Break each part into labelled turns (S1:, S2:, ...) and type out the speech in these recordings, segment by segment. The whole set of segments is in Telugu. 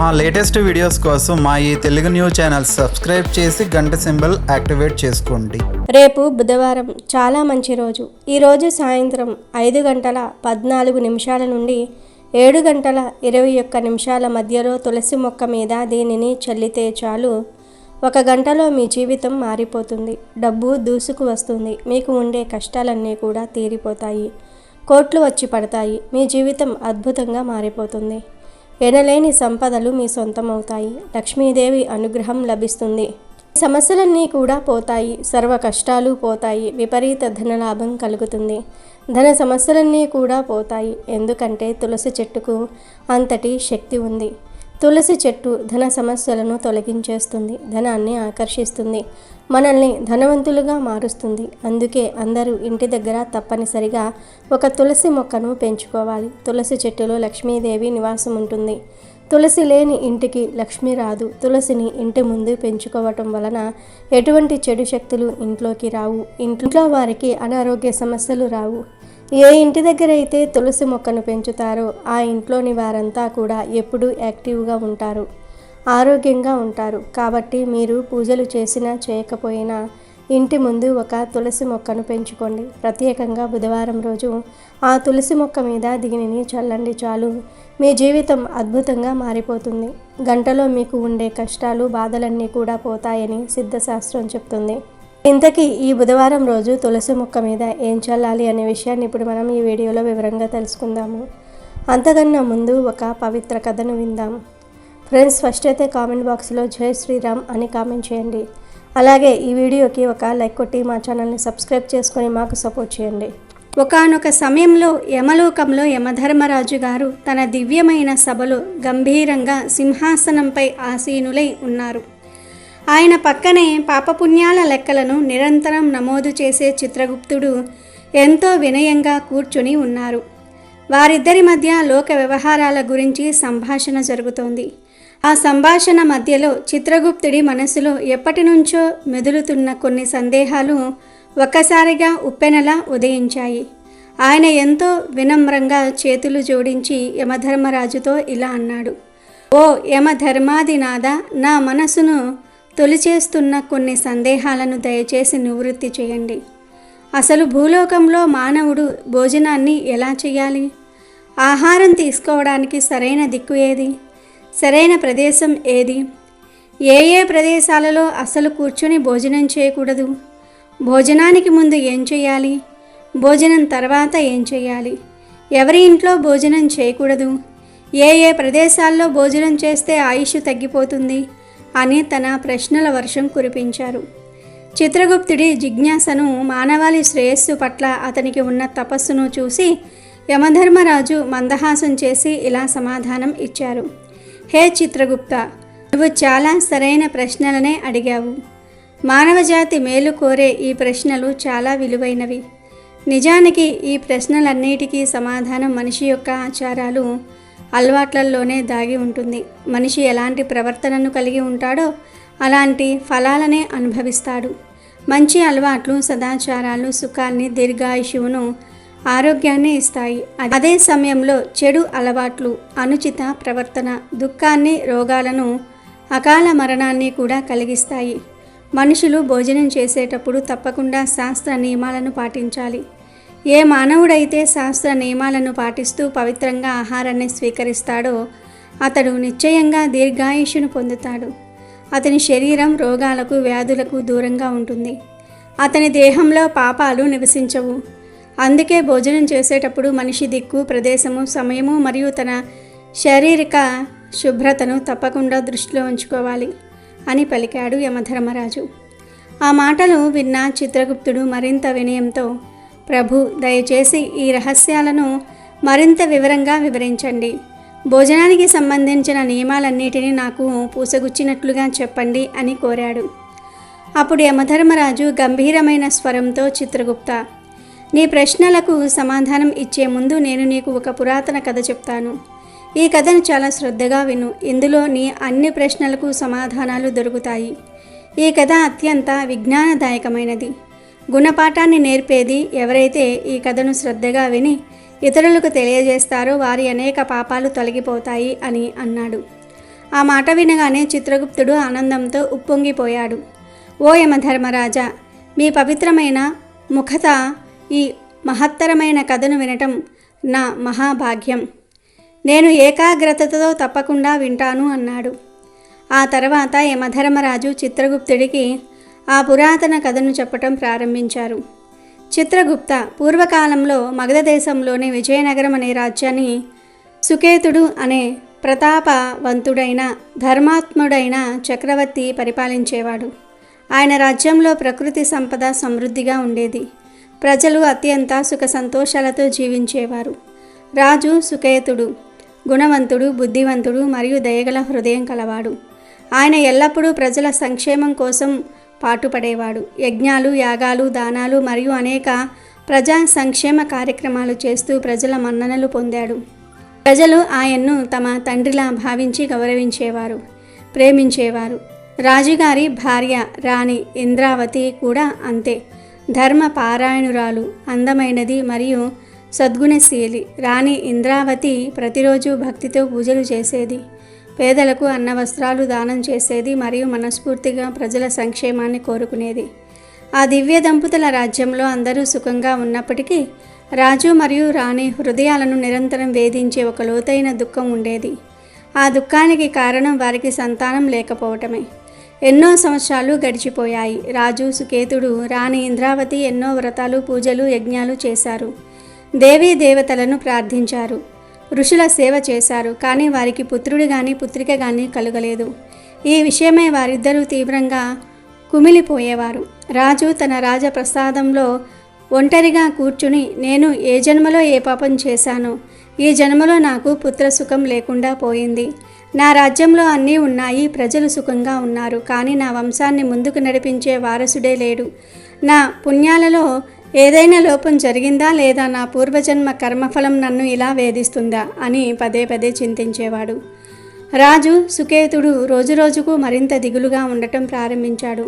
S1: మా లేటెస్ట్ వీడియోస్ కోసం మా ఈ తెలుగు న్యూస్ ఛానల్ సబ్స్క్రైబ్ చేసి గంట సింబల్ యాక్టివేట్ చేసుకోండి.
S2: రేపు బుధవారం చాలా మంచి రోజు. ఈరోజు సాయంత్రం 5:14 నుండి 7:21 మధ్యలో తులసి మొక్క మీద దీనిని చల్లితే చాలు 1 గంటలో మీ జీవితం మారిపోతుంది. డబ్బు దూసుకు వస్తుంది. మీకు ఉండే కష్టాలన్నీ కూడా తీరిపోతాయి. కోట్లు వచ్చి పడతాయి. మీ జీవితం అద్భుతంగా మారిపోతుంది. ఎనలేని సంపదలు మీ సొంతమవుతాయి. లక్ష్మీదేవి అనుగ్రహం లభిస్తుంది. సమస్యలన్నీ కూడా పోతాయి. సర్వ కష్టాలు పోతాయి. విపరీత ధనలాభం కలుగుతుంది. ధన సమస్యలన్నీ కూడా పోతాయి. ఎందుకంటే తులసి చెట్టుకు అంతటి శక్తి ఉంది. తులసి చెట్టు ధన సమస్యలను తొలగించేస్తుంది. ధనాన్ని ఆకర్షిస్తుంది. మనల్ని ధనవంతులుగా మారుస్తుంది. అందుకే అందరూ ఇంటి దగ్గర తప్పనిసరిగా ఒక తులసి మొక్కను పెంచుకోవాలి. తులసి చెట్టులో లక్ష్మీదేవి నివాసం ఉంటుంది. తులసి లేని ఇంటికి లక్ష్మి రాదు. తులసిని ఇంటి ముందు పెంచుకోవటం వలన ఎటువంటి చెడు శక్తులు ఇంట్లోకి రావు. ఇంట్లో వారికి అనారోగ్య సమస్యలు రావు. ఏ ఇంటి దగ్గర అయితే తులసి మొక్కను పెంచుతారో ఆ ఇంట్లోని వారంతా కూడా ఎప్పుడూ యాక్టివ్గా ఉంటారు, ఆరోగ్యంగా ఉంటారు. కాబట్టి మీరు పూజలు చేసినా చేయకపోయినా ఇంటి ముందు ఒక తులసి మొక్కను పెంచుకోండి. ప్రత్యేకంగా బుధవారం రోజు ఆ తులసి మొక్క మీద దీనిని చల్లండి. చాలు మీ జీవితం అద్భుతంగా మారిపోతుంది. గంటలో మీకు ఉండే కష్టాలు బాధలన్నీ కూడా పోతాయని సిద్ధశాస్త్రం చెప్తుంది. ఇంతకీ ఈ బుధవారం రోజు తులసి మొక్క మీద ఏం చల్లాలి అనే విషయాన్ని ఇప్పుడు మనం ఈ వీడియోలో వివరంగా తెలుసుకుందాము. అంతకన్నా ముందు ఒక పవిత్ర కథను విందాం. ఫ్రెండ్స్, ఫస్ట్ అయితే కామెంట్ బాక్స్లో జై శ్రీరామ్ అని కామెంట్ చేయండి. అలాగే ఈ వీడియోకి ఒక లైక్ కొట్టి మా ఛానల్ని సబ్స్క్రైబ్ చేసుకొని మాకు సపోర్ట్ చేయండి. ఒకానొక సమయంలో యమలోకంలో యమధర్మరాజు గారు తన దివ్యమైన సభలో గంభీరంగా సింహాసనంపై ఆసీనులై ఉన్నారు. ఆయన పక్కనే పాపపుణ్యాల లెక్కలను నిరంతరం నమోదు చేసే చిత్రగుప్తుడు ఎంతో వినయంగా కూర్చుని ఉన్నారు. వారిద్దరి మధ్య లోక వ్యవహారాల గురించి సంభాషణ జరుగుతోంది. ఆ సంభాషణ మధ్యలో చిత్రగుప్తుడి మనసులో ఎప్పటి నుంచో మెదులుతున్న కొన్ని సందేహాలు ఒక్కసారిగా ఉప్పెనలా ఉదయించాయి. ఆయన ఎంతో వినమ్రంగా చేతులు జోడించి యమధర్మరాజుతో ఇలా అన్నాడు: ఓ యమధర్మాదినాథ, నా మనసును తొలిచేస్తున్న కొన్ని సందేహాలను దయచేసి నివృత్తి చేయండి. అసలు భూలోకంలో మానవుడు భోజనాన్ని ఎలా చేయాలి? ఆహారం తీసుకోవడానికి సరైన దిక్కు ఏది? సరైన ప్రదేశం ఏది? ఏ ఏ ప్రదేశాలలో అసలు కూర్చొని భోజనం చేయకూడదు? భోజనానికి ముందు ఏం చేయాలి? భోజనం తర్వాత ఏం చేయాలి? ఎవరి ఇంట్లో భోజనం చేయకూడదు? ఏ ఏ ప్రదేశాల్లో భోజనం చేస్తే ఆయుష్ తగ్గిపోతుంది అని తన ప్రశ్నల వర్షం కురిపించారు. చిత్రగుప్తుడి జిజ్ఞాసను, మానవాళి శ్రేయస్సు పట్ల అతనికి ఉన్న తపస్సును చూసి యమధర్మరాజు మందహాసం చేసి ఇలా సమాధానం ఇచ్చారు: హే చిత్రగుప్త, నువ్వు చాలా సరైన ప్రశ్నలనే అడిగావు. మానవజాతి మేలు కోరే ఈ ప్రశ్నలు చాలా విలువైనవి. నిజానికి ఈ ప్రశ్నలన్నిటికీ సమాధానం మనిషి యొక్క ఆచారాలు, అలవాట్లలోనే దాగి ఉంటుంది. మనిషి ఎలాంటి ప్రవర్తనను కలిగి ఉంటాడో అలాంటి ఫలాలనే అనుభవిస్తాడు. మంచి అలవాట్లు, సదాచారాలు సుఖాన్ని, దీర్ఘాయుషువును, ఆరోగ్యాన్ని ఇస్తాయి. అదే సమయంలో చెడు అలవాట్లు, అనుచిత ప్రవర్తన దుఃఖాన్ని, రోగాలను, అకాల మరణాన్ని కూడా కలిగిస్తాయి. మనుషులు భోజనం చేసేటప్పుడు తప్పకుండా శాస్త్ర నియమాలను పాటించాలి. ఏ మానవుడైతే శాస్త్ర నియమాలను పాటిస్తూ పవిత్రంగా ఆహారాన్ని స్వీకరిస్తాడో అతడు నిశ్చయంగా దీర్ఘాయుష్ను పొందుతాడు. అతని శరీరం రోగాలకు, వ్యాధులకు దూరంగా ఉంటుంది. అతని దేహంలో పాపాలు నివసించవు. అందుకే భోజనం చేసేటప్పుడు మనిషి దిక్కు, ప్రదేశము, సమయము మరియు తన శారీరక శుభ్రతను తప్పకుండా దృష్టిలో ఉంచుకోవాలి అని పలికాడు యమధర్మరాజు. ఆ మాటలు విన్న చిత్రగుప్తుడు మరింత వినయంతో, ప్రభు, దయచేసి ఈ రహస్యాలను మరింత వివరంగా వివరించండి. భోజనానికి సంబంధించిన నియమాలన్నిటినీ నాకు పూసగుచ్చినట్లుగా చెప్పండి అని కోరాడు. అప్పుడు యమధర్మరాజు గంభీరమైన స్వరంతో, చిత్రగుప్త, నీ ప్రశ్నలకు సమాధానం ఇచ్చే ముందు నేను నీకు ఒక పురాతన కథ చెప్తాను. ఈ కథను చాలా శ్రద్ధగా విను. ఇందులో నీ అన్ని ప్రశ్నలకు సమాధానాలు దొరుకుతాయి. ఈ కథ అత్యంత విజ్ఞానదాయకమైనది. గుణపాఠాన్ని నేర్పేది. ఎవరైతే ఈ కథను శ్రద్ధగా విని ఇతరులకు తెలియజేస్తారో వారి అనేక పాపాలు తొలగిపోతాయి అని అన్నాడు.
S3: ఆ మాట వినగానే చిత్రగుప్తుడు ఆనందంతో ఉప్పొంగిపోయాడు. ఓ యమధర్మరాజా, మీ పవిత్రమైన ముఖత ఈ మహత్తరమైన కథను వినటం నా మహాభాగ్యం. నేను ఏకాగ్రతతో తప్పకుండా వింటాను అన్నాడు. ఆ తర్వాత యమధర్మరాజు చిత్రగుప్తుడికి ఆ పురాతన కథను చెప్పటం ప్రారంభించారు. చిత్రగుప్త, పూర్వకాలంలో మగధ దేశంలోని విజయనగరం అనే రాజ్యాన్ని సుకేతుడు అనే ప్రతాపవంతుడైన ధర్మాత్ముడైన చక్రవర్తి పరిపాలించేవాడు. ఆయన రాజ్యంలో ప్రకృతి సంపద సమృద్ధిగా ఉండేది. ప్రజలు అత్యంత సుఖ సంతోషాలతో జీవించేవారు. రాజు సుకేతుడు గుణవంతుడు, బుద్ధివంతుడు మరియు దయగల హృదయం కలవాడు. ఆయన ఎల్లప్పుడూ ప్రజల సంక్షేమం కోసం పాటుపడేవాడు. యజ్ఞాలు, యాగాలు, దానాలు మరియు అనేక ప్రజా సంక్షేమ కార్యక్రమాలు చేస్తూ ప్రజల మన్ననలు పొందాడు. ప్రజలు ఆయన్ను తమ తండ్రిలా భావించి గౌరవించేవారు, ప్రేమించేవారు. రాజుగారి భార్య రాణి ఇంద్రావతి కూడా అంతే. ధర్మ పారాయణురాలు, అందమైనది మరియు సద్గుణశీలి. రాణి ఇంద్రావతి ప్రతిరోజు భక్తితో పూజలు చేసేది, పేదలకు అన్న వస్త్రాలు దానం చేసేది మరియు మనస్ఫూర్తిగా ప్రజల సంక్షేమాన్ని కోరుకునేది. ఆ దివ్య దంపతుల రాజ్యంలో అందరూ సుఖంగా ఉన్నప్పటికీ రాజు మరియు రాణి హృదయాలను నిరంతరం వేధించే ఒక లోతైన దుఃఖం ఉండేది. ఆ దుఃఖానికి కారణం వారికి సంతానం లేకపోవటమే. ఎన్నో సంవత్సరాలు గడిచిపోయాయి. రాజు సుకేతుడు, రాణి ఇంద్రావతి ఎన్నో వ్రతాలు, పూజలు, యజ్ఞాలు చేశారు. దేవీ దేవతలను ప్రార్థించారు, ఋషుల సేవ చేశారు. కానీ వారికి పుత్రుడు కానీ పుత్రిక కానీ కలుగలేదు. ఈ విషయమై వారిద్దరూ తీవ్రంగా కుమిలిపోయేవారు. రాజు తన రాజప్రసాదంలో ఒంటరిగా కూర్చుని, నేను ఏ జన్మలో ఏ పాపం చేశానో ఈ జన్మలో నాకు పుత్ర సుఖం లేకుండా పోయింది. నా రాజ్యంలో అన్నీ ఉన్నాయి, ప్రజలు సుఖంగా ఉన్నారు. కానీ నా వంశాన్ని ముందుకు నడిపించే వారసుడే లేడు. నా పుణ్యాలలో ఏదైనా లోపం జరిగిందా, లేదా నా పూర్వజన్మ కర్మఫలం నన్ను ఇలా వేధిస్తుందా అని పదే పదే చింతించేవాడు. రాజు సుకేతుడు రోజురోజుకు మరింత దిగులుగా ఉండటం ప్రారంభించాడు.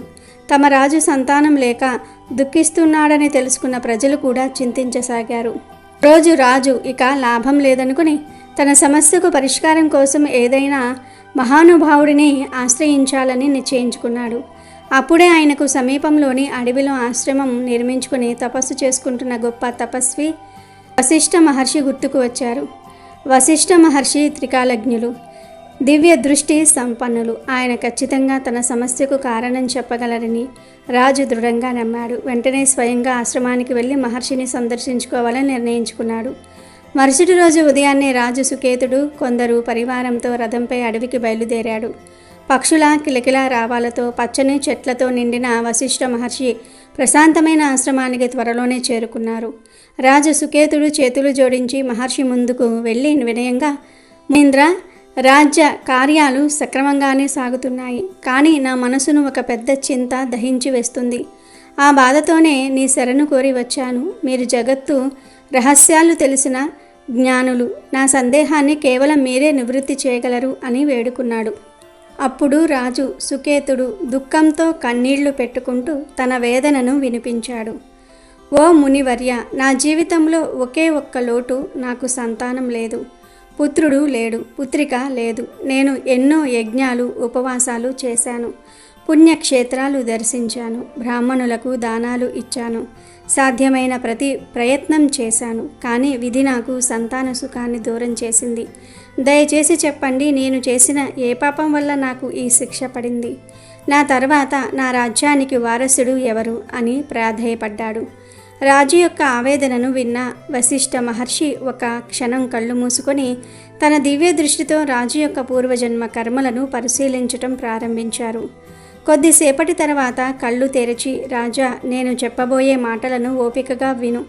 S3: తమ రాజు సంతానం లేక దుఃఖిస్తున్నాడని తెలుసుకున్న ప్రజలు కూడా చింతించసాగారు. రోజు రాజు ఇక లాభం లేదనుకుని తన సమస్యకు పరిష్కారం కోసం ఏదైనా మహానుభావుడిని ఆశ్రయించాలని నిశ్చయించుకున్నాడు. అప్పుడే ఆయనకు సమీపంలోని అడవిలో ఆశ్రమం నిర్మించుకుని తపస్సు చేసుకుంటున్న గొప్ప తపస్వి వశిష్ఠ మహర్షి గుర్తుకు వచ్చారు. వశిష్ఠ మహర్షి త్రికాలజ్ఞులు, దివ్య దృష్టి సంపన్నులు. ఆయన ఖచ్చితంగా తన సమస్యకు కారణం చెప్పగలరని రాజు దృఢంగా నమ్మాడు. వెంటనే స్వయంగా ఆశ్రమానికి వెళ్ళి మహర్షిని సందర్శించుకోవాలని నిర్ణయించుకున్నాడు. మరుసటి రోజు ఉదయాన్నే రాజు సుకేతుడు కొందరు పరివారంతో రథంపై అడవికి బయలుదేరాడు. పక్షుల కిలకిల రావాలతో, పచ్చని చెట్లతో నిండిన వశిష్ఠ మహర్షి ప్రశాంతమైన ఆశ్రమానికి త్వరలోనే చేరుకున్నారు. రాజు సుకేతుడు చేతులు జోడించి మహర్షి ముందుకు వెళ్ళి వినయంగా, మునీంద్ర, రాజ్య కార్యాలు సక్రమంగానే సాగుతున్నాయి, కానీ నా మనసును ఒక పెద్ద చింత దహించి వేస్తుంది. ఆ బాధతోనే నీ శరణు కోరి వచ్చాను. మీరు జగత్తు రహస్యాలు తెలిసిన జ్ఞానులు. నా సందేహాన్ని కేవలం మీరే నివృత్తి చేయగలరు అని వేడుకున్నాడు. అప్పుడు రాజు సుకేతుడు దుఃఖంతో కన్నీళ్లు పెట్టుకుంటూ తన వేదనను వినిపించాడు. ఓ మునివర్య, నా జీవితంలో ఒకే ఒక్క లోటు, నాకు సంతానం లేదు, పుత్రుడు లేడు, పుత్రిక లేదు. నేను ఎన్నో యజ్ఞాలు, ఉపవాసాలు చేశాను, పుణ్యక్షేత్రాలు దర్శించాను, బ్రాహ్మణులకు దానాలు ఇచ్చాను, సాధ్యమైన ప్రతి ప్రయత్నం చేశాను. కానీ విధి నాకు సంతాన సుఖాన్ని దూరం చేసింది. దయచేసి చెప్పండి, నేను చేసిన ఏ పాపం వల్ల నాకు ఈ శిక్ష పడింది? నా తర్వాత నా రాజ్యానికి వారసుడు ఎవరు అని ప్రాధేయపడ్డాడు. రాజు యొక్క ఆవేదనను విన్న వశిష్ఠ మహర్షి ఒక క్షణం కళ్ళు మూసుకొని తన దివ్య దృష్టితో రాజు యొక్క పూర్వజన్మ కర్మలను పరిశీలించటం ప్రారంభించారు. కొద్దిసేపటి తర్వాత కళ్ళు తెరిచి, రాజా, నేను చెప్పబోయే మాటలను ఓపికగా విను.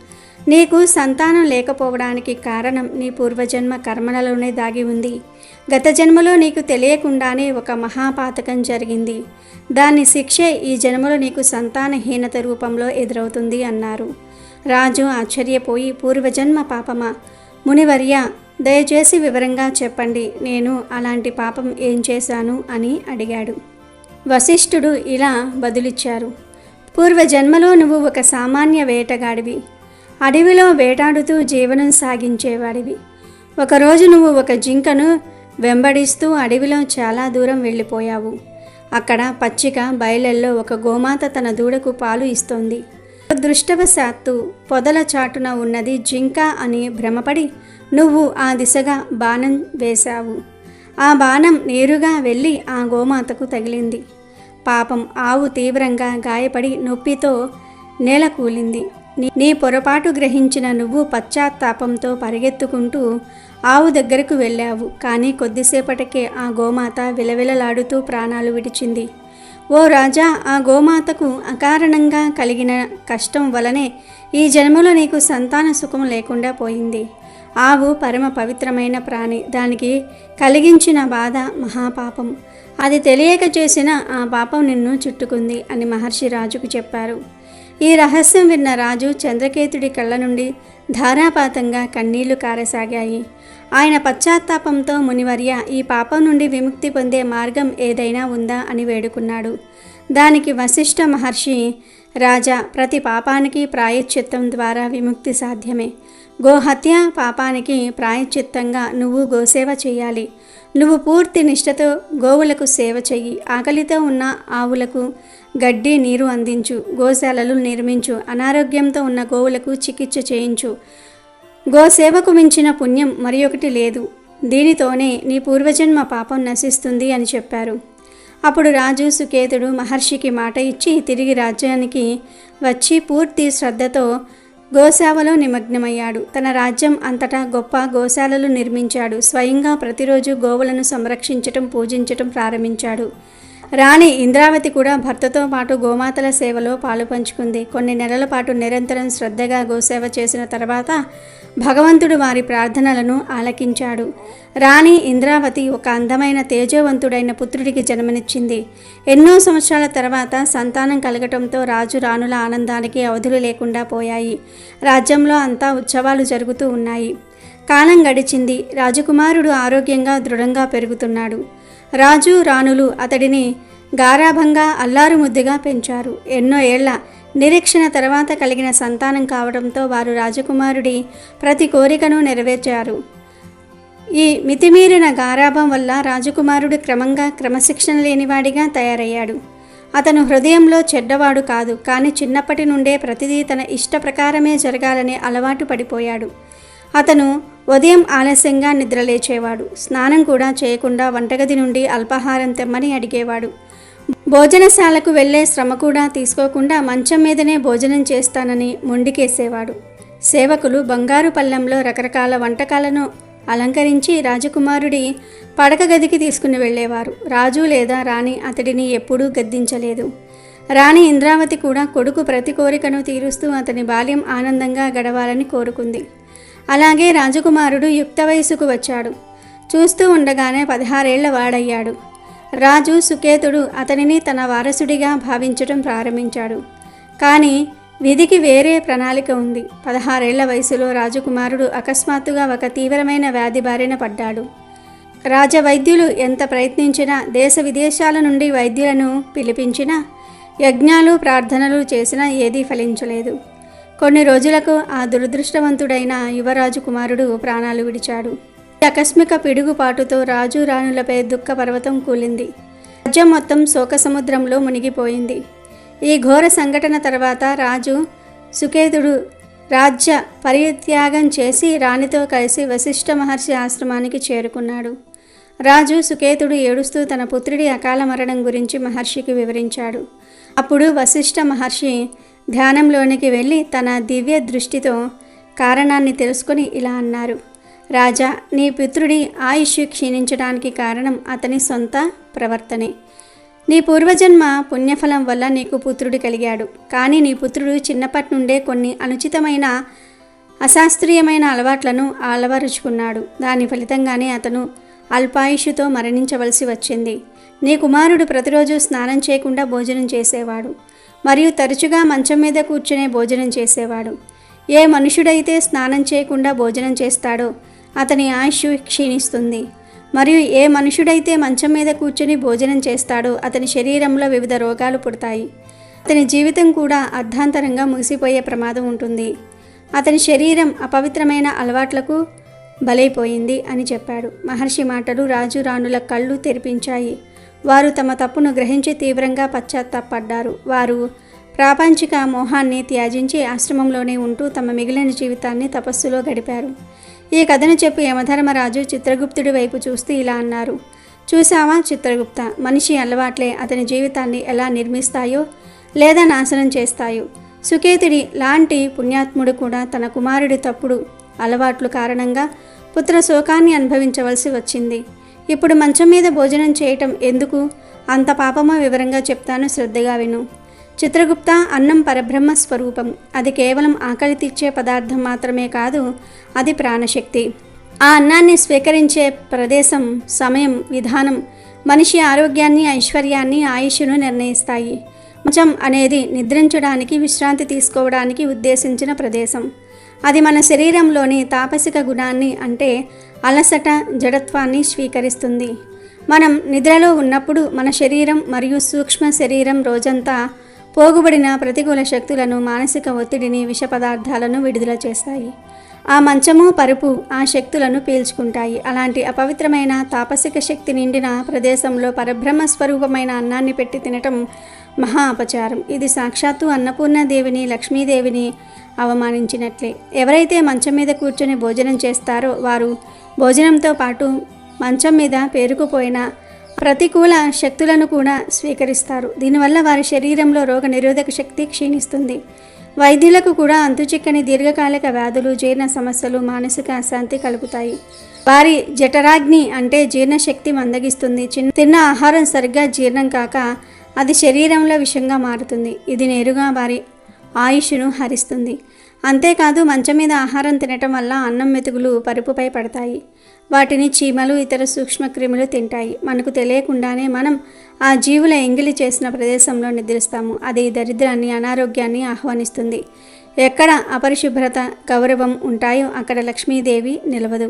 S3: నీకు సంతానం లేకపోవడానికి కారణం నీ పూర్వజన్మ కర్మలలోనే దాగి ఉంది. గత జన్మలో నీకు తెలియకుండానే ఒక మహాపాతకం జరిగింది. దాని శిక్షే ఈ జన్మలో నీకు సంతానహీనత రూపంలో ఎదురవుతుంది అన్నారు. రాజు ఆశ్చర్యపోయి, పూర్వజన్మ పాపమా? మునివర్య, దయచేసి వివరంగా చెప్పండి, నేను అలాంటి పాపం ఏం చేశాను అని అడిగాడు. వశిష్ఠుడు ఇలా బదులిచ్చారు. పూర్వజన్మలో నువ్వు ఒక సామాన్య వేటగాడివి. అడవిలో వేటాడుతూ జీవనం సాగించేవాడివి. ఒకరోజు నువ్వు ఒక జింకను వెంబడిస్తూ అడవిలో చాలా దూరం వెళ్ళిపోయావు. అక్కడ పచ్చిక బయలల్లో ఒక గోమాత తన దూడకు పాలు ఇస్తోంది. దృష్టవశాత్తు పొదల చాటున ఉన్నది జింక అని భ్రమపడి నువ్వు ఆ దిశగా బాణం వేశావు. ఆ బాణం నేరుగా వెళ్ళి ఆ గోమాతకు తగిలింది. పాపం ఆవు తీవ్రంగా గాయపడి నొప్పితో నేల కూలింది. నీ పొరపాటు గ్రహించిన నువ్వు పశ్చాత్తాపంతో పరిగెత్తుకుంటూ ఆవు దగ్గరకు వెళ్ళావు. కానీ కొద్దిసేపటికే ఆ గోమాత విలవిలలాడుతూ ప్రాణాలు విడిచింది. ఓ రాజా, ఆ గోమాతకు అకారణంగా కలిగిన కష్టం వలనే ఈ జన్మలో నీకు సంతాన సుఖం లేకుండా పోయింది. ఆవు పరమ పవిత్రమైన ప్రాణి. దానికి కలిగించిన బాధ మహాపాపం. అది తెలియక చేసిన ఆ పాపం నిన్ను చుట్టుకుంది అని మహర్షి రాజుకు చెప్పారు. ఈ రహస్యం విన్న రాజు చంద్రకేతుడి కళ్ళ నుండి ధారాపాతంగా కన్నీళ్లు కారసాగాయి. ఆయన పశ్చాత్తాపంతో మునివర్య, ఈ పాపం నుండి విముక్తి పొందే మార్గం ఏదైనా ఉందా అని వేడుకున్నాడు. దానికి వశిష్ఠ మహర్షి, రాజా, ప్రతి పాపానికి ప్రాయశ్చిత్తం ద్వారా విముక్తి సాధ్యమే. గోహత్య పాపానికి ప్రాయశ్చిత్తంగా నువ్వు గోసేవ చేయాలి. నువ్వు పూర్తి నిష్ఠతో గోవులకు సేవ చెయ్యి. ఆకలితో ఉన్న ఆవులకు గడ్డి నీరు అందించు. గోశాలలు నిర్మించు. అనారోగ్యంతో ఉన్న గోవులకు చికిత్స చేయించు. గోసేవకు మించిన పుణ్యం మరి ఒకటి లేదు. దీనితోనే నీ పూర్వజన్మ పాపం నశిస్తుంది అని చెప్పారు. అప్పుడు రాజు సుకేతుడు మహర్షికి మాట ఇచ్చి తిరిగి రాజ్యానికి వచ్చి పూర్తి శ్రద్ధతో గోసేవలో నిమగ్నమయ్యాడు. తన రాజ్యం అంతటా గొప్ప గోశాలలు నిర్మించాడు. స్వయంగా ప్రతిరోజు గోవులను సంరక్షించటం, పూజించటం ప్రారంభించాడు. రాణి ఇంద్రావతి కూడా భర్తతో పాటు గోమాతల సేవలో పాలు పంచుకుంది. కొన్ని నెలల పాటు నిరంతరం శ్రద్ధగా గోసేవ చేసిన తర్వాత భగవంతుడు వారి ప్రార్థనలను ఆలకించాడు. రాణి ఇంద్రావతి ఒక అందమైన తేజవంతుడైన పుత్రుడికి జన్మనిచ్చింది. ఎన్నో సంవత్సరాల తర్వాత సంతానం కలగటంతో రాజు రాణుల ఆనందానికి అవధులు లేకుండా పోయాయి. రాజ్యంలో అంతా ఉత్సవాలు జరుగుతూ ఉన్నాయి. కాలం గడిచింది. రాజకుమారుడు ఆరోగ్యంగా దృఢంగా పెరుగుతున్నాడు. రాజు రాణులు అతడిని గారాభంగా అల్లారు ముద్దుగా పెంచారు. ఎన్నో ఏళ్ల నిరీక్షణ తర్వాత కలిగిన సంతానం కావడంతో వారు రాజకుమారుడి ప్రతి కోరికను నెరవేర్చారు. ఈ మితిమీరిన గారాభం వల్ల రాజకుమారుడు క్రమంగా క్రమశిక్షణ లేనివాడిగా తయారయ్యాడు. అతను హృదయంలో చెడ్డవాడు కాదు, కానీ చిన్నప్పటి నుండే ప్రతిదీ తన ఇష్ట ప్రకారమే జరగాలనే అలవాటు పడిపోయాడు. అతను ఉదయం ఆలస్యంగా నిద్రలేచేవాడు. స్నానం కూడా చేయకుండా వంటగది నుండి అల్పాహారం తెమ్మని అడిగేవాడు. భోజనశాలకు వెళ్లే శ్రమ కూడా తీసుకోకుండా మంచం మీదనే భోజనం చేస్తానని మొండికేసేవాడు. సేవకులు బంగారు పళ్ళెంలో రకరకాల వంటకాలను అలంకరించి రాజకుమారుడి పడక గదికి తీసుకుని వెళ్ళేవారు. రాజు లేదా రాణి అతడిని ఎప్పుడూ గద్దించలేదు. రాణి ఇంద్రావతి కూడా కొడుకు ప్రతి కోరికను తీరుస్తూ అతని బాల్యం ఆనందంగా గడవాలని కోరుకుంది. అలాగే రాజకుమారుడు యుక్త వయసుకు వచ్చాడు. చూస్తూ ఉండగానే 16 ఏళ్ల వాడయ్యాడు. రాజు సుకేతుడు అతనిని తన వారసుడిగా భావించటం ప్రారంభించాడు. కానీ విధికి వేరే ప్రణాళిక ఉంది. 16 ఏళ్ల వయసులో రాజకుమారుడు అకస్మాత్తుగా ఒక తీవ్రమైన వ్యాధి బారిన పడ్డాడు. రాజవైద్యులు ఎంత ప్రయత్నించినా, దేశ విదేశాల నుండి వైద్యులను పిలిపించినా, యజ్ఞాలు ప్రార్థనలు చేసినా ఏదీ ఫలించలేదు. కొన్ని రోజులకు ఆ దురదృష్టవంతుడైన యువరాజు కుమారుడు ప్రాణాలు విడిచాడు. ఆకస్మిక పిడుగుపాటుతో రాజు రాణులపై దుఃఖ పర్వతం కూలింది. రాజ్యం మొత్తం శోక సముద్రంలో మునిగిపోయింది. ఈ ఘోర సంఘటన తర్వాత రాజు సుకేతుడు రాజ్య పరిత్యాగం చేసి రాణితో కలిసి వశిష్ఠ మహర్షి ఆశ్రమానికి చేరుకున్నాడు. రాజు సుకేతుడు ఏడుస్తూ తన పుత్రుడి అకాల మరణం గురించి మహర్షికి వివరించాడు. అప్పుడు వశిష్ఠ మహర్షి ధ్యానంలోనికి వెళ్ళి తన దివ్య దృష్టితో కారణాన్ని తెలుసుకొని ఇలా అన్నారు. రాజా, నీ పుత్రుడి ఆయుష్ క్షీణించడానికి కారణం అతని సొంత ప్రవర్తనే. నీ పూర్వజన్మ పుణ్యఫలం వల్ల నీకు పుత్రుడు కలిగాడు. కానీ నీ పుత్రుడు చిన్నప్పటి నుండే కొన్ని అనుచితమైన అశాస్త్రీయమైన అలవాట్లను అలవరుచుకున్నాడు. దాని ఫలితంగానే అతను అల్పాయుషుతో మరణించవలసి వచ్చింది. నీ కుమారుడు ప్రతిరోజు స్నానం చేయకుండా భోజనం చేసేవాడు మరియు తరచుగా మంచం మీద కూర్చునే భోజనం చేసేవాడు. ఏ మనుషుడైతే స్నానం చేయకుండా భోజనం చేస్తాడో అతని ఆయుష్ క్షీణిస్తుంది. మరియు ఏ మనుషుడైతే మంచం మీద కూర్చొని భోజనం చేస్తాడో అతని శరీరంలో వివిధ రోగాలు పుడతాయి. అతని జీవితం కూడా అర్ధాంతరంగా ముగిసిపోయే ప్రమాదం ఉంటుంది. అతని శరీరం అపవిత్రమైన అలవాట్లకు బలైపోయింది అని చెప్పాడు. మహర్షి మాటలు రాజు రాణుల కళ్ళు తెరిపించాయి. వారు తమ తప్పును గ్రహించి తీవ్రంగా పశ్చాత్తాపడ్డారు. వారు ప్రాపంచిక మోహాన్ని త్యజించి ఆశ్రమంలోనే ఉంటూ తమ మిగిలిన జీవితాన్ని తపస్సులో గడిపారు. ఈ కథను చెప్పి యమధర్మరాజు చిత్రగుప్తుడి వైపు చూస్తూ ఇలా అన్నారు. చూసావా చిత్రగుప్త, మనిషి అలవాట్లే అతని జీవితాన్ని ఎలా నిర్మిస్తాయో లేదా నాశనం చేస్తాయో. సుకేతుడి లాంటి పుణ్యాత్ముడు కూడా తన కుమారుడి తప్పుడు అలవాట్లు కారణంగా పుత్ర శోకాన్ని అనుభవించవలసి వచ్చింది. ఇప్పుడు మంచం మీద భోజనం చేయటం ఎందుకు? అంత పాపమో వివరంగా చెప్తాను, శ్రద్ధగా విను. చిత్రగుప్త, అన్నం పరబ్రహ్మ స్వరూపం. అది కేవలం ఆకలి తీర్చే పదార్థం మాత్రమే కాదు, అది ప్రాణశక్తి. ఆ అన్నాన్ని స్వీకరించే ప్రదేశం, సమయం, విధానం మనిషి ఆరోగ్యాన్ని, ఐశ్వర్యాన్ని, ఆయుష్ను నిర్ణయిస్తాయి. మంచం అనేది నిద్రించడానికి, విశ్రాంతి తీసుకోవడానికి ఉద్దేశించిన ప్రదేశం. అది మన శరీరంలోని తాపసిక గుణాన్ని, అంటే అలసట, జడత్వాన్ని స్వీకరిస్తుంది. మనం నిద్రలో ఉన్నప్పుడు మన శరీరం మరియు సూక్ష్మ శరీరం రోజంతా పోగుబడిన ప్రతికూల శక్తులను, మానసిక ఒత్తిడిని, విష పదార్థాలను విడుదల చేస్తాయి. ఆ మంచము, పరుపు ఆ శక్తులను పీల్చుకుంటాయి. అలాంటి అపవిత్రమైన తాపసిక శక్తి నిండిన ప్రదేశంలో పరబ్రహ్మ స్వరూపమైన అన్నాన్ని పెట్టి తినటం మహా అపచారం. ఇది సాక్షాత్తు అన్నపూర్ణాదేవిని, లక్ష్మీదేవిని అవమానించినట్లే. ఎవరైతే మంచం మీద కూర్చొని భోజనం చేస్తారో వారు భోజనంతో పాటు మంచం మీద పేరుకుపోయిన ప్రతికూల శక్తులను కూడా స్వీకరిస్తారు. దీనివల్ల వారి శరీరంలో రోగ నిరోధక శక్తి క్షీణిస్తుంది. వైద్యులకు కూడా అంతుచిక్కని దీర్ఘకాలిక వ్యాధులు, జీర్ణ సమస్యలు, మానసిక అశాంతి కలుగుతాయి. వారి జఠరాగ్ని, అంటే జీర్ణశక్తి మందగిస్తుంది. తిన్న ఆహారం సరిగ్గా జీర్ణం కాక అది శరీరంలో విషంగా మారుతుంది. ఇది నేరుగా వారి ఆయుష్ను హరిస్తుంది. అంతేకాదు, మంచం మీద ఆహారం తినటం వల్ల అన్నం మెతుకులు పరుపుపై పడతాయి. వాటిని చీమలు, ఇతర సూక్ష్మక్రిములు తింటాయి. మనకు తెలియకుండానే మనం ఆ జీవుల ఎంగిలి చేసిన ప్రదేశంలో నిద్రిస్తాము. అది దరిద్రాన్ని, అనారోగ్యాన్ని ఆహ్వానిస్తుంది. ఎక్కడ అపరిశుభ్రత, గౌరవం ఉంటాయో అక్కడ లక్ష్మీదేవి నిలవదు.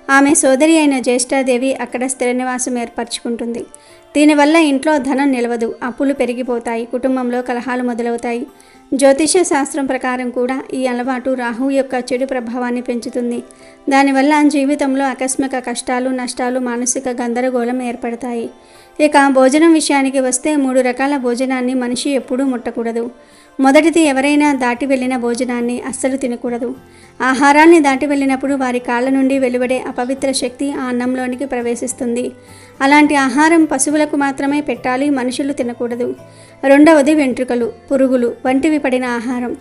S3: ఆమె సోదరి అయిన జ్యేష్ఠాదేవి అక్కడ స్థిర నివాసం ఏర్పరచుకుంటుంది. దీనివల్ల ఇంట్లో ధనం నిలవదు, అప్పులు పెరిగిపోతాయి, కుటుంబంలో కలహాలు మొదలవుతాయి. జ్యోతిష శాస్త్రం ప్రకారం కూడా ఈ అలవాటు రాహువు యొక్క చెడు ప్రభావాన్ని పెంచుతుంది. దానివల్ల జీవితంలో ఆకస్మిక కష్టాలు, నష్టాలు, మానసిక గందరగోళం ఏర్పడతాయి. ఇక భోజనం విషయానికి వస్తే 3 రకాల భోజనాన్ని మనిషి ఎప్పుడూ ముట్టకూడదు. మొదటిది, ఎవరైనా దాటి వెళ్ళిన భోజనాన్ని అస్సలు తినకూడదు. ఆహారాన్ని దాటి వెళ్ళినప్పుడు వారి కాళ్ళ నుండి వెలువడే అపవిత్ర శక్తి ఆ అన్నంలోనికి ప్రవేశిస్తుంది. అలాంటి ఆహారం పశువులకు మాత్రమే పెట్టాలి, మనుషులు తినకూడదు. రెండవది, వెంట్రుకలు, పురుగులు వంటివి పడిన ఆహారం.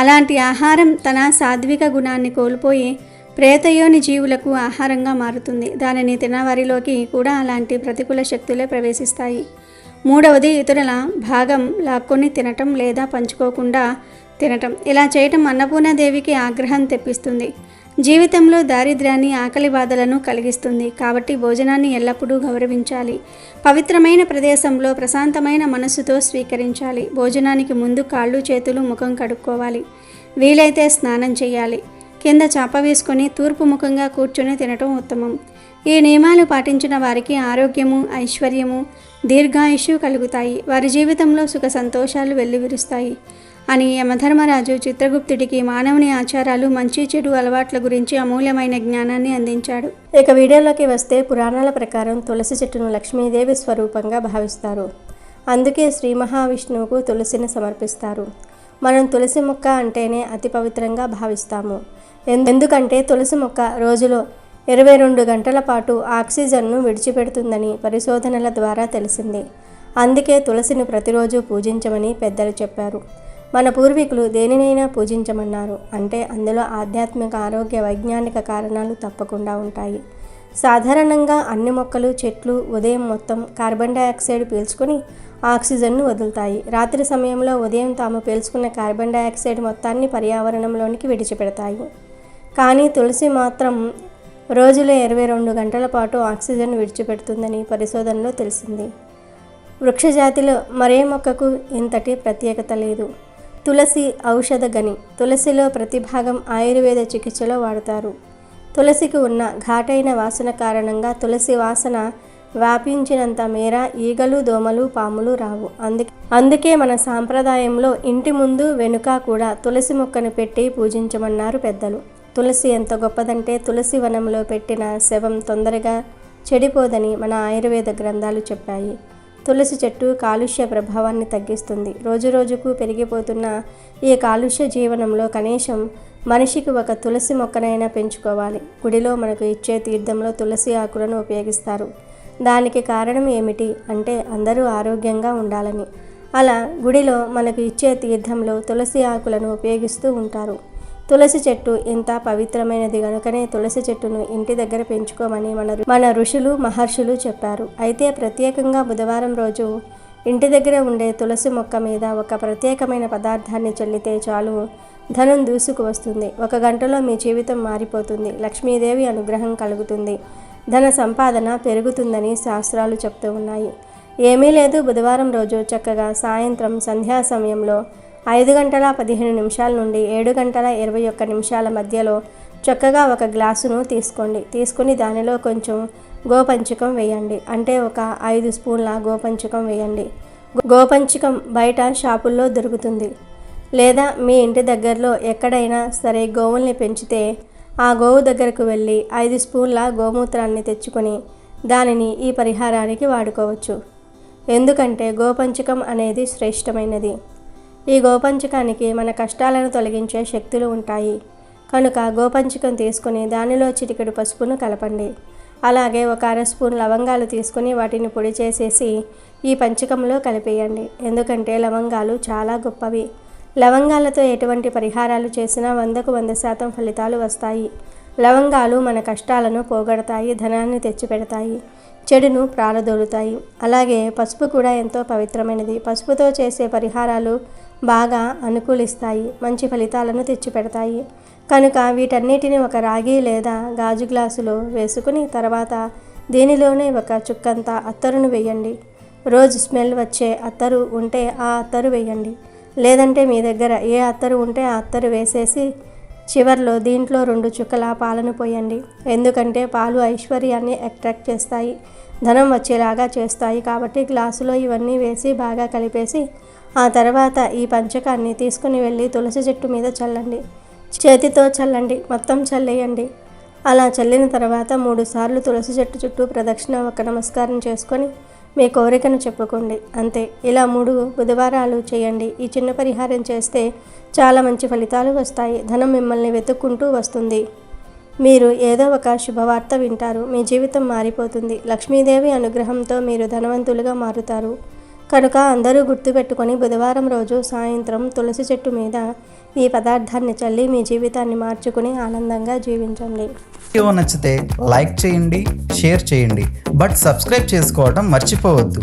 S3: అలాంటి ఆహారం తన సాత్విక గుణాన్ని కోల్పోయి ప్రేతయోని జీవులకు ఆహారంగా మారుతుంది. దానిని తినవారిలోకి కూడా అలాంటి ప్రతికూల శక్తులే ప్రవేశిస్తాయి. మూడవది, ఇతరుల భాగం లాక్కొని తినటం లేదా పంచుకోకుండా తినటం. ఇలా చేయటం అన్నపూర్ణాదేవికి ఆగ్రహం తెప్పిస్తుంది. జీవితంలో దారిద్ర్యాన్ని, ఆకలి బాధలను కలిగిస్తుంది. కాబట్టి భోజనాన్ని ఎల్లప్పుడూ గౌరవించాలి. పవిత్రమైన ప్రదేశంలో ప్రశాంతమైన మనస్సుతో స్వీకరించాలి. భోజనానికి ముందు కాళ్ళు, చేతులు, ముఖం కడుక్కోవాలి. వీలైతే స్నానం చేయాలి. కింద చాప వేసుకొని తూర్పు ముఖంగా కూర్చొని తినటం ఉత్తమం. ఈ నియమాలు పాటించిన వారికి ఆరోగ్యము, ఐశ్వర్యము, దీర్ఘాయుషు కలుగుతాయి. వారి జీవితంలో సుఖ సంతోషాలు వెల్లివిరుస్తాయి అని యమధర్మరాజు చిత్రగుప్తుడికి మానవుని ఆచారాలు, మంచి చెడు అలవాట్ల గురించి అమూల్యమైన జ్ఞానాన్ని అందించాడు. ఇక వీడియోలోకి వస్తే, పురాణాల ప్రకారం తులసి చెట్టును లక్ష్మీదేవి స్వరూపంగా భావిస్తారు. అందుకే శ్రీ మహావిష్ణువుకు తులసిని సమర్పిస్తారు. మనం తులసి మొక్క అంటేనే అతి పవిత్రంగా భావిస్తాము. ఎందుకంటే తులసి మొక్క రోజులో 22 గంటల పాటు ఆక్సిజన్ను విడిచిపెడుతుందని పరిశోధనల ద్వారా తెలిసింది. అందుకే తులసిని ప్రతిరోజు పూజించమని పెద్దలు చెప్పారు. మన పూర్వీకులు దేనినైనా పూజించమన్నారు అంటే అందులో ఆధ్యాత్మిక, ఆరోగ్య, వైజ్ఞానిక కారణాలు తప్పకుండా ఉంటాయి. సాధారణంగా అన్ని మొక్కలు, చెట్లు ఉదయం మొత్తం కార్బన్ డయాక్సైడ్ పీల్చుకొని ఆక్సిజన్ను వదులుతాయి. రాత్రి సమయంలో ఉదయం తాము పీల్చుకున్న కార్బన్ డయాక్సైడ్ మొత్తాన్ని పర్యావరణంలోనికి విడిచిపెడతాయి. కానీ తులసి మాత్రం రోజులో 22 గంటల పాటు ఆక్సిజన్ విడిచిపెడుతుందని పరిశోధనలో తెలిసింది. వృక్షజాతిలో మరే మొక్కకు ఇంతటి ప్రత్యేకత లేదు. తులసి ఔషధ గని. తులసిలో ప్రతి భాగం ఆయుర్వేద చికిత్సలో వాడతారు. తులసికి ఉన్న ఘాటైన వాసన కారణంగా తులసి వాసన వ్యాపించినంత మేర ఈగలు, దోమలు, పాములు రావు. అందుకే మన సాంప్రదాయంలో ఇంటి ముందు, వెనుక కూడా తులసి మొక్కను పెట్టి పూజించమన్నారు పెద్దలు.
S2: తులసి ఎంత గొప్పదంటే తులసి వనంలో పెట్టిన శవం తొందరగా చెడిపోదని మన ఆయుర్వేద గ్రంథాలు చెప్పాయి. తులసి చెట్టు కాలుష్య ప్రభావాన్ని తగ్గిస్తుంది. రోజురోజుకు పెరిగిపోతున్న ఈ కాలుష్య జీవనంలో కనీసం మనిషికి ఒక తులసి మొక్కనైనా పెంచుకోవాలి. గుడిలో మనకు ఇచ్చే తీర్థంలో తులసి ఆకులను ఉపయోగిస్తారు. దానికి కారణం ఏమిటి అంటే అందరూ ఆరోగ్యంగా ఉండాలని. అలా గుడిలో మనకు ఇచ్చే తీర్థంలో తులసి ఆకులను ఉపయోగిస్తూ ఉంటారు. తులసి చెట్టు ఇంత పవిత్రమైనది కనుకనే తులసి చెట్టును ఇంటి దగ్గర పెంచుకోమని మన ఋషులు మహర్షులు చెప్పారు. అయితే ప్రత్యేకంగా బుధవారం రోజు ఇంటి దగ్గర ఉండే తులసి మొక్క మీద ఒక ప్రత్యేకమైన పదార్థాన్ని చల్లితే చాలు ధనం దూసుకు వస్తుంది. 1 గంటలో మీ జీవితం మారిపోతుంది. లక్ష్మీదేవి అనుగ్రహం కలుగుతుంది. ధన సంపాదన పెరుగుతుందని శాస్త్రాలు చెప్తూ ఉన్నాయి. ఏమీ లేదు, బుధవారం రోజు చక్కగా సాయంత్రం సంధ్యా సమయంలో 5 గంటల 15 నిమిషాల నుండి 7 గంటల 21 నిమిషాల మధ్యలో చక్కగా ఒక గ్లాసును తీసుకొని దానిలో కొంచెం గోపంచకం వేయండి. అంటే ఒక 5 స్పూన్ల గోపంచకం వేయండి. గోపంచకం బయట షాపుల్లో దొరుకుతుంది. లేదా మీ ఇంటి దగ్గరలో ఎక్కడైనా సరే గోవుల్ని పెంచితే ఆ గోవు దగ్గరకు వెళ్ళి 5 స్పూన్ల గోమూత్రాన్ని తెచ్చుకొని దానిని ఈ పరిహారానికి వాడుకోవచ్చు. ఎందుకంటే గోపంచకం అనేది శ్రేష్టమైనది. ఈ గోపంచకానికి మన కష్టాలను తొలగించే శక్తులు ఉంటాయి. కనుక గోపంచకం తీసుకుని దానిలో చిటికెడు పసుపును కలపండి. అలాగే ఒక 1/2 స్పూన్ లవంగాలు తీసుకుని వాటిని పొడి చేసేసి ఈ పంచకంలో కలిపేయండి. ఎందుకంటే లవంగాలు చాలా గొప్పవి. లవంగాలతో ఎటువంటి పరిహారాలు చేసినా 100కు 100% ఫలితాలు వస్తాయి. లవంగాలు మన కష్టాలను పోగొడతాయి, ధనాన్ని తెచ్చిపెడతాయి, చెడును ప్రారదోలుతాయి. అలాగే పసుపు కూడా ఎంతో పవిత్రమైనది. పసుపుతో చేసే పరిహారాలు బాగా అనుకూలిస్తాయి, మంచి ఫలితాలను తెచ్చిపెడతాయి. కనుక వీటన్నిటిని ఒక రాగి లేదా గాజు గ్లాసులో వేసుకుని తర్వాత దీనిలోనే ఒక చుక్కంత అత్తరును వేయండి. రోజు స్మెల్ వచ్చే అత్తరు ఉంటే ఆ అత్తరు వేయండి. లేదంటే మీ దగ్గర ఏ అత్తరు ఉంటే ఆ అత్తరు వేసేసి చివర్లో దీంట్లో 2 చుక్కల పాలను పోయండి. ఎందుకంటే పాలు ఐశ్వర్యాన్ని అట్రాక్ట్ చేస్తాయి, ధనం వచ్చేలాగా చేస్తాయి. కాబట్టి గ్లాసులో ఇవన్నీ వేసి బాగా కలిపేసి ఆ తర్వాత ఈ పంచకాన్ని తీసుకుని వెళ్ళి తులసి చెట్టు మీద చల్లండి. చేతితో చల్లండి, మొత్తం చల్లేయండి. అలా చల్లిన తర్వాత 3 సార్లు తులసి చెట్టు చుట్టూ ప్రదక్షిణ ఒక నమస్కారం చేసుకొని మీ కోరికను చెప్పుకోండి. అంతే. ఇలా 3 బుధవారాలు చేయండి. ఈ చిన్న పరిహారం చేస్తే చాలా మంచి ఫలితాలు వస్తాయి. ధనం మిమ్మల్ని వెతుక్కుంటూ వస్తుంది. మీరు ఏదో ఒక శుభవార్త వింటారు. మీ జీవితం మారిపోతుంది. లక్ష్మీదేవి అనుగ్రహంతో మీరు ధనవంతులుగా మారుతారు. కనుక అందరూ గుర్తుపెట్టుకొని బుధవారం రోజు సాయంత్రం తులసి చెట్టు మీద ఈ పదార్థాన్ని చల్లి మీ జీవితాన్ని మార్చుకుని ఆనందంగా జీవించండి.
S1: వీడియో నచ్చితే లైక్ చేయండి, షేర్ చేయండి, బట్ సబ్స్క్రైబ్ చేసుకోవడం మర్చిపోవద్దు.